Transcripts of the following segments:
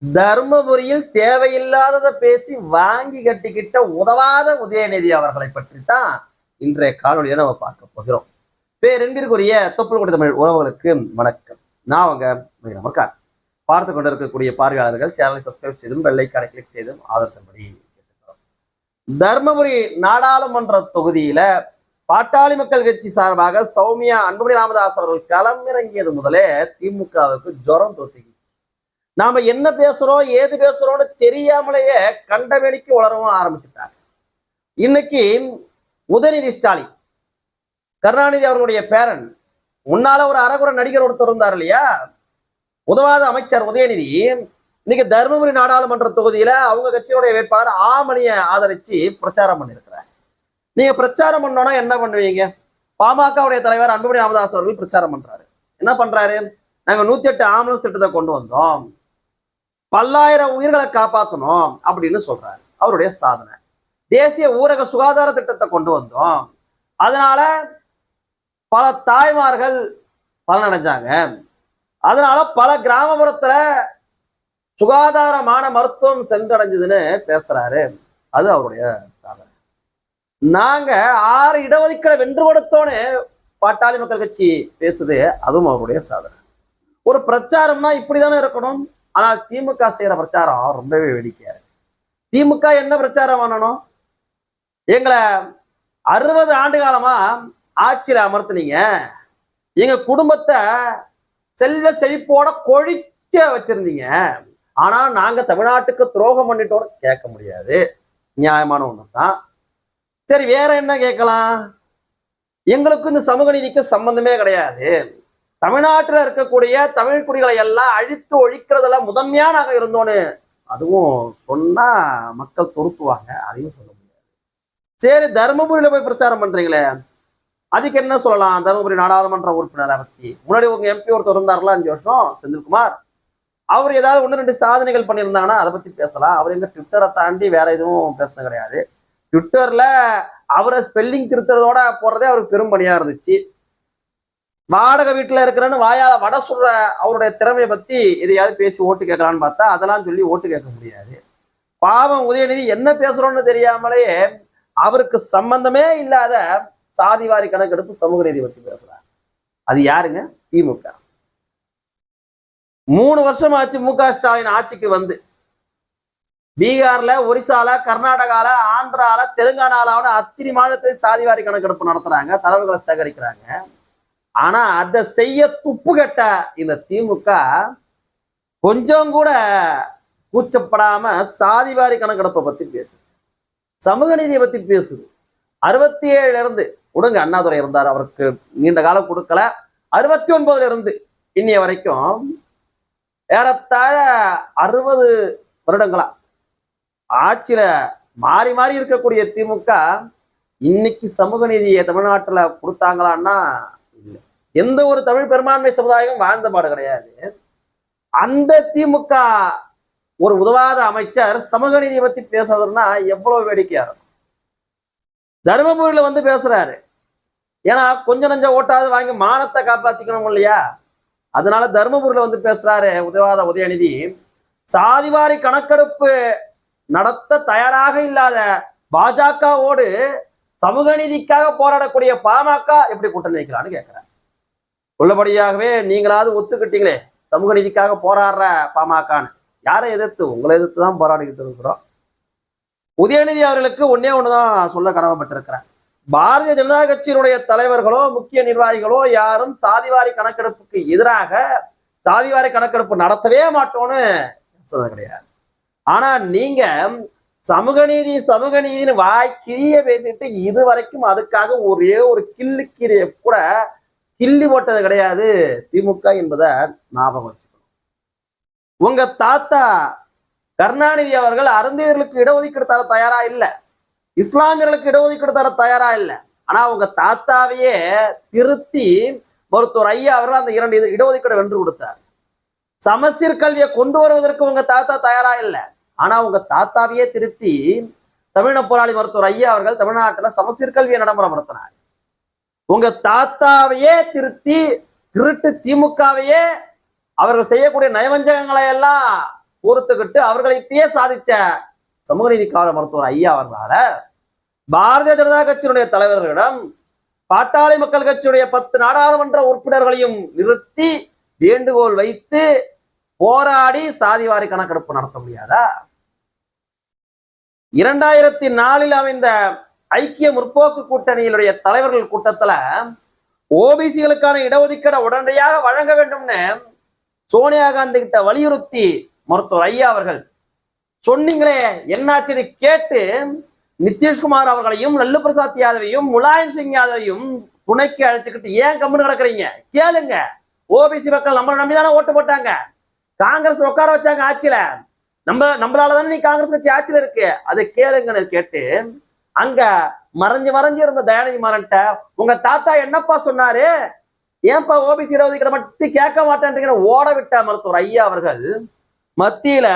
தர்மபுரியில் தேவையில்லாததை பேசி வாங்கி கட்டிக்கிட்ட உதவாத உதயநிதி அவர்களை பற்றி தான் இன்றைய காணொலியை நம்ம பார்க்க போகிறோம். பேரன்பிற்குரிய தொப்புள் கொடி தமிழ் உறவுகளுக்கு வணக்கம். நான் அவங்க நமக்கான் பார்த்து கொண்டிருக்கக்கூடிய பார்வையாளர்கள் சேனலை சப்ஸ்கிரைப் செய்தும் வெள்ளைக்கான கிளிக் செய்தும் ஆதரத்தின்படி கேட்டுக்கிறோம். தர்மபுரி நாடாளுமன்ற தொகுதியில பாட்டாளி மக்கள் கட்சி சார்பாக சௌமியா அன்புமணி ராமதாஸ் அவர்கள் களமிறங்கியது முதலே திமுகவுக்கு ஜுரம் தொத்திக்கிச்சு. நாம என்ன பேசுறோம் ஏது பேசுறோம்னு தெரியாமலேயே கண்டமேனிக்கு வளரவும் ஆரம்பிச்சுட்டாங்க. இன்னைக்கு உதயநிதி ஸ்டாலின் கருணாநிதி அவர்களுடைய பேரன், முன்னால ஒரு அரகுர நடிகர் ஒருத்தர் இருந்தார் இல்லையா, உதவாத அமைச்சர் உதயநிதி, இன்னைக்கு தருமபுரி நாடாளுமன்ற தொகுதியில அவங்க கட்சியுடைய வேட்பாளர் ஆமணியை ஆதரிச்சு பிரச்சாரம் பண்ணிருக்கிறார். நீங்க பிரச்சாரம் பண்ணோம்னா என்ன பண்ணுவீங்க? பாமகவுடைய தலைவர் அன்புமணி ராமதாஸ் அவர்கள் பிரச்சாரம் பண்றாரு. என்ன பண்றாரு? நாங்க 108 ஆம்புலன்ஸ் திட்டத்தை கொண்டு வந்தோம், பல்லாயிரம் உயிர்களை காப்பாற்றணும் அப்படின்னு சொல்றாரு. அவருடைய சாதனை. தேசிய ஊரக சுகாதார திட்டத்தை கொண்டு வந்தோம், அதனால பல தாய்மார்கள் பலனடைஞ்சாங்க, அதனால பல கிராமப்புறத்துல சுகாதாரமான மருத்துவம் சென்றடைஞ்சதுன்னு பேசுறாரு. அது அவருடைய சாதனை. நாங்க 6 இடஒதுக்கீடை வென்று கொடுத்தோன்னு பாட்டாளி மக்கள் கட்சி பேசுது, அதுவும் அவருடைய சாதனை. ஒரு பிரச்சாரம்னா இப்படிதானே இருக்கணும். ஆனால் திமுக செய்யற பிரச்சாரம் ரொம்பவே வேடிக்கையா இருக்கு. திமுக என்ன பிரச்சாரம் பண்ணணும்? எங்களை 60 ஆண்டு காலமா ஆட்சியில அமர்த்தினீங்க, எங்க குடும்பத்தை செல்வ செழிப்போட கொழிக்க வச்சிருந்தீங்க, ஆனா நாங்க தமிழ்நாட்டுக்கு துரோகம் பண்ணிட்டோம்னு கேட்க முடியாது. நியாயமான ஒண்ணுதான். சரி, வேற என்ன கேட்கலாம்? எங்களுக்கு இந்த சமூக நீதிக்கு சம்பந்தமே கிடையாது, தமிழ்நாட்டில் இருக்கக்கூடிய தமிழ் குடிகளை எல்லாம் அழித்து ஒழிக்கிறதுல முதன்மையா நாங்க இருந்தோன்னு அதுவும் சொன்னா மக்கள் தொடுத்துவாங்க. அதையும் சொல்ல முடியாது. சரி, தருமபுரியில போய் பிரச்சாரம் பண்றீங்களே, அதுக்கு என்ன சொல்லலாம்? தருமபுரி நாடாளுமன்ற உறுப்பினரை பத்தி முன்னாடி உங்க எம்பி ஒருத்தர் இருந்தார்ல 5 வருஷம், செந்தில்குமார், அவர் ஏதாவது 1-2 சாதனைகள் பண்ணியிருந்தாங்கன்னா அதை பத்தி பேசலாம். அவர் எங்க ட்விட்டரை தாண்டி வேற எதுவும் பேச கிடையாது. ட்விட்டர்ல அவரை ஸ்பெல்லிங் திருத்துறதோட போடுறதே அவருக்கு பெரும் பணியா இருந்துச்சு. வாடகை வீட்டுல இருக்கிறன்னு வாயால வடை சுடுற அவருடைய திறமையை பத்தி எதையாவது பேசி ஓட்டு கேட்கலான்னு பார்த்தா அதெல்லாம் சொல்லி ஓட்டு கேட்க முடியாது. பாவம் உதயநிதி என்ன பேசுறோம்னு தெரியாமலே அவருக்கு சம்பந்தமே இல்லாத சாதிவாரி கணக்கெடுப்பு சமூக நீதி பத்தி பேசுறாரு. அது யாருங்க? திமுக. 3 வருஷம் ஆச்சு மு.க. ஸ்டாலின் ஆட்சிக்கு வந்து. பீகார்ல, ஒரிசால, கர்நாடகால, ஆந்திரால, தெலுங்கானால அத்திரி மாநிலத்திலே சாதிவாரி கணக்கெடுப்பு நடத்துறாங்க, தரவுகளை சேகரிக்கிறாங்க. ஆனா அதை செய்ய துப்பு கட்ட இந்த திமுக கொஞ்சம் கூட கூச்சப்படாம சாதிவாரி கணக்கெடுப்பை பத்தி பேசுது, சமூக நீதியை பத்தி பேசுது. 67 இருந்து கொடுங்க, அண்ணாதுரை இருந்தார், அவருக்கு நீண்ட காலம் கொடுக்கல. 69 இருந்து இன்னைய வரைக்கும் ஏறத்தாழ 60 வருடங்களா ஆட்சியில மாறி மாறி இருக்கக்கூடிய திமுக இன்னைக்கு சமூக நீதியை தமிழ்நாட்டுல கொடுத்தாங்களான்னா இல்லை. எந்த ஒரு தமிழ் பெரும்பான்மை சமுதாயம் வாழ்ந்த பாடு கிடையாது. அந்த திமுக ஒரு உதவாத அமைச்சர் சமூக நீதியை பத்தி பேசுறதுன்னா எவ்வளவு வேடிக்கையா இருக்கும். தருமபுரியில வந்து பேசுறாரு, ஏன்னா கொஞ்சம் நஞ்சம் ஓட்டாவது வாங்கி மானத்தை காப்பாத்திக்கணும் இல்லையா, அதனால தருமபுரியில வந்து பேசுறாரு உதவாத உதயநிதி. சாதிவாரி கணக்கெடுப்பு நடத்த தயாராக இல்லாத பாஜகவோடு சமூக நீதிக்காக போராடக்கூடிய பாமக எப்படி கூட்டணி வைக்கலான்னு கேட்கிறார். உள்ளபடியாகவே நீங்களாவது ஒத்துக்கிட்டீங்களே சமூக நீதிக்காக போராடுற பாமகன்னு. யாரை எதிர்த்து? உங்களை எதிர்த்து தான் போராடிக்கிட்டு இருக்கிறோம். உதயநிதி அவர்களுக்கு ஒன்னே ஒண்ணுதான் சொல்ல கடமைப்பட்டிருக்கிறேன். பாரதிய ஜனதா கட்சியினுடைய தலைவர்களோ முக்கிய நிர்வாகிகளோ யாரும் சாதிவாரி கணக்கெடுப்புக்கு எதிராக சாதிவாரி கணக்கெடுப்பு நடத்தவே மாட்டோம்னு சொன்னது கிடையாது. ஆனா நீங்க சமூக நீதி சமூக நீதினு வாய் கிழிய பேசிட்டு இதுவரைக்கும் அதுக்காக ஒரே ஒரு கிள்ளுக்கீரையை கூட கிள்ளி போட்டது கிடையாது திமுக என்பதை ஞாபகம் வச்சுக்கணும். உங்க தாத்தா கருணாநிதி அவர்கள் அருந்தியர்களுக்கு இடஒதுக்கீடு தர தயாரா இல்லை, இஸ்லாமியர்களுக்கு இடஒதுக்கீடு தர தயாரா இல்லை. ஆனா உங்க தாத்தாவையே திருத்தி மருத்துவர் ஐயா அவர்கள் அந்த 2 இடஒதுக்கீடு வென்று கொடுத்தார். சமச்சீர் கல்வியை கொண்டு வருவதற்கு உங்க தாத்தா தயாரா இல்லை, ஆனா உங்க தாத்தாவையே திருத்தி தமிழக போராளி மருத்துவர் ஐயா அவர்கள் தமிழ்நாட்டுல சமச்சீர் கல்வியை நடைமுறைப்படுத்தினார். உங்க தாத்தாவையே திருத்தி திருட்டு திமுகவையே அவர்கள் செய்யக்கூடிய நயவஞ்சகங்களை எல்லாம் பொறுத்துக்கிட்டு அவர்களையே சாதிச்ச சமூக நீதி காவலர் மருத்துவர் ஐயா அவர்களால பாரதிய ஜனதா கட்சியினுடைய தலைவர்களிடம் பாட்டாளி மக்கள் கட்சியுடைய 10 நாடாளுமன்ற உறுப்பினர்களையும் நிறுத்தி வேண்டுகோள் வைத்து போராடி சாதிவாரி கணக்கெடுப்பு நடத்த முடியாதா? 2004 அமைந்த ஐக்கிய முற்போக்கு கூட்டணியினுடைய தலைவர்கள் கூட்டத்துல ஓபிசிகளுக்கான இடஒதுக்கீடு உடனடியாக வழங்க வேண்டும்னு சோனியா காந்தி கிட்ட வலியுறுத்தி மருத்துவர் ஐயா அவர்கள் சொன்னீங்களே, என்னாச்சு கேட்டு நிதிஷ்குமார் அவர்களையும் லல்லு பிரசாத் யாதவையும் முலாயம் சிங் யாதவையும் துணைக்கு அழைச்சுக்கிட்டு ஏன் கம்முன்னு கிடக்குறீங்க? கேளுங்க. ஓபிசி மக்கள் நம்மளை நம்பிதானே ஓட்டு போட்டாங்க. காங்கிரஸ் உட்கார வச்சாங்க ஆட்சியில. நம்மளாலதானே நீ காங்கிரஸ் கட்சி ஆட்சியில இருக்கு. அதை கேளுங்கன்னு கேட்டு அங்க மறைஞ்சு இருந்த தயாநிதி மாறன்ட்ட உங்க தாத்தா என்னப்பா சொன்னாரு, ஏன்பா ஓபிசி இடஒதுக்கீடு மட்டும் கேட்க மாட்டேன்றீங்கன்னு ஓட விட்ட மருத்துவர் ஐயா அவர்கள் மத்தியில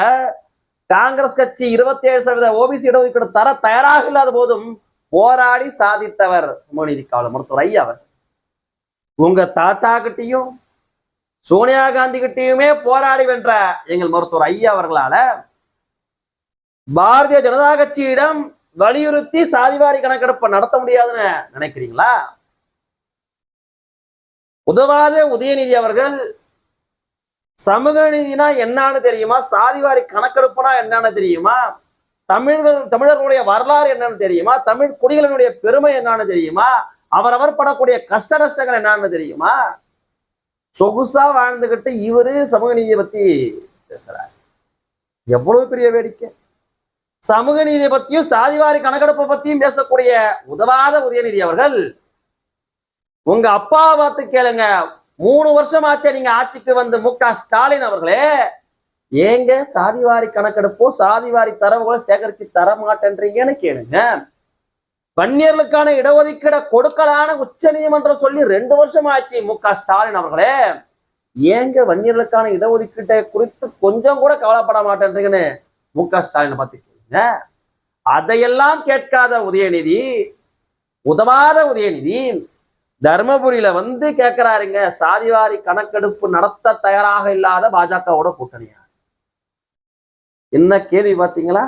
காங்கிரஸ் கட்சி 27% ஓபிசி இடஒதுக்கீடு தர தயாராக இல்லாத போதும் போராடி சாதித்தவர் சமூக நீதி காவலர் மருத்துவர் ஐயா அவர். உங்க தாத்தா கிட்டையும் சோனியா காந்தி கிட்டையுமே போராடி வென்ற எங்கள் மருத்துவர் ஐயா அவர்களால பாரதிய ஜனதா கட்சியிடம் வலியுறுத்தி சாதிவாரி கணக்கெடுப்பை நடத்த முடியாதுன்னு நினைக்கிறீங்களா? உதவாத உதயநிதி அவர்கள் சமூக நீதினா என்னன்னு தெரியுமா? சாதிவாரி கணக்கெடுப்புனா என்னன்னு தெரியுமா? தமிழர்களுடைய வரலாறு என்னன்னு தெரியுமா? தமிழ் குடிகளினுடைய பெருமை என்னன்னு தெரியுமா? அவரவர் படக்கூடிய கஷ்ட நஷ்டங்கள் என்னன்னு தெரியுமா? சொகுசா வாழ்ந்துகிட்டு இவரு சமூக நீதியை பத்தி பேசுறாரு. எவ்வளவு பெரிய வேடிக்கை! சமூக நீதியை பத்தியும் சாதிவாரி கணக்கெடுப்பை பத்தியும் பேசக்கூடிய உதவாத உதயநிதி அவர்கள் உங்க அப்பாவை பார்த்து கேளுங்க. 3 வருஷம் ஆச்சு நீங்க ஆட்சிக்கு வந்து மு.க. ஸ்டாலின் அவர்களே, ஏங்க சாதிவாரி கணக்கெடுப்போ சாதிவாரி தரவுகளை சேகரிச்சு தர மாட்டேன்றீங்கன்னு கேளுங்க. வன்னியர்களுக்கான இடஒதுக்கீட கொடுக்கலான உச்ச நீதிமன்றம் சொல்லி 2 வருஷம் ஆச்சு. மு.க. ஸ்டாலின் அவர்களே, ஏங்க வன்னியர்களுக்கான இடஒதுக்கீட்டை குறித்து கொஞ்சம் கூட கவலைப்பட மாட்டேன்றீங்கன்னு மு.க. ஸ்டாலினை பத்தி கேளுங்க. அதையெல்லாம் கேட்காத உதயநிதி, உதவாத உதயநிதி தர்மபுரியில வந்து கேட்கிறாருங்க, சாதிவாரி கணக்கெடுப்பு நடத்த தயாராக இல்லாத பாஜகவோட கூட்டணியா? என்ன கேள்வி பார்த்தீங்களா?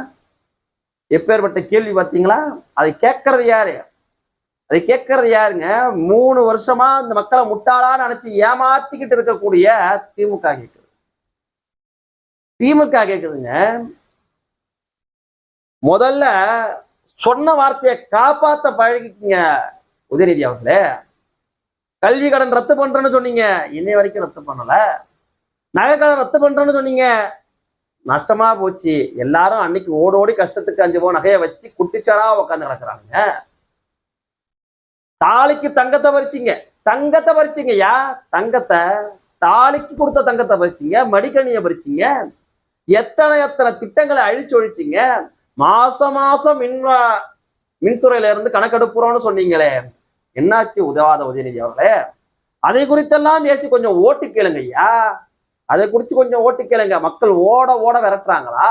எப்பேற்பட்ட கேள்வி பார்த்தீங்களா? அதை கேட்கறது யாரு? அதை கேட்கறது யாருங்க? 3 வருஷமா இந்த மக்களை முட்டாளான்னு நினைச்சு ஏமாத்திக்கிட்டு இருக்கக்கூடிய திமுக கேட்குது. திமுக கேட்குதுங்க. முதல்ல சொன்ன வார்த்தையை காப்பாத்த பழகிக்குங்க உதயநிதி அவர்களே. கல்வி கடன் ரத்து பண்றேன்னு சொன்னீங்க, இன்னை வரைக்கும் ரத்து பண்ணல. நகை கடன் ரத்து பண்றேன்னு சொன்னீங்க, நஷ்டமா போச்சு. எல்லாரும் அன்னைக்கு ஓடோடி கஷ்டத்துக்கு 5 பவுன் நகையை வச்சு குட்டிச்சாரா உட்காந்து கிடக்குறாங்க. தாலிக்கு தங்கத்தை பறிச்சிங்கய்யா. தங்கத்தை தாலிக்கு கொடுத்த தங்கத்தை பறிச்சிங்க, மடிக்கணியை பறிச்சிங்க, எத்தனை திட்டங்களை அழிச்சொழிச்சிங்க. மாசம் மின்துறையில இருந்து கணக்கெடுப்புறோம்னு சொன்னீங்களே, என்னாச்சு உதவாத உதயநிதி அவர்களே? அதை குறித்தெல்லாம் பேசி கொஞ்சம் ஓட்டு கேளுங்க ஐயா. அதை குறித்து கொஞ்சம் ஓட்டு கேளுங்க. மக்கள் ஓட விரட்டுறாங்களா?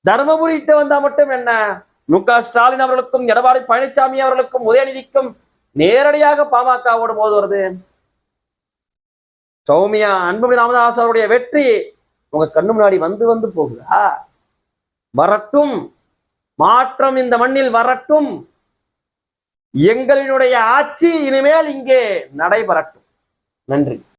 தர்மபுரி இட்டு வந்தா மட்டும் என்ன? மு.க. ஸ்டாலின் அவர்களுக்கும் எடப்பாடி பழனிசாமி அவர்களுக்கும் உதயநிதிக்கும் நேரடியாக பாமகவோடு மோது வருது. சௌமியா அன்புமணி ராமதாஸ் அவருடைய வெற்றி உங்க கண்ணு முன்னாடி வந்து போகுதா? வரட்டும், மாற்றம் இந்த மண்ணில் வரட்டும். எங்களினுடைய ஆட்சி இனிமேல் இங்கே நடைபெறட்டும். நன்றி.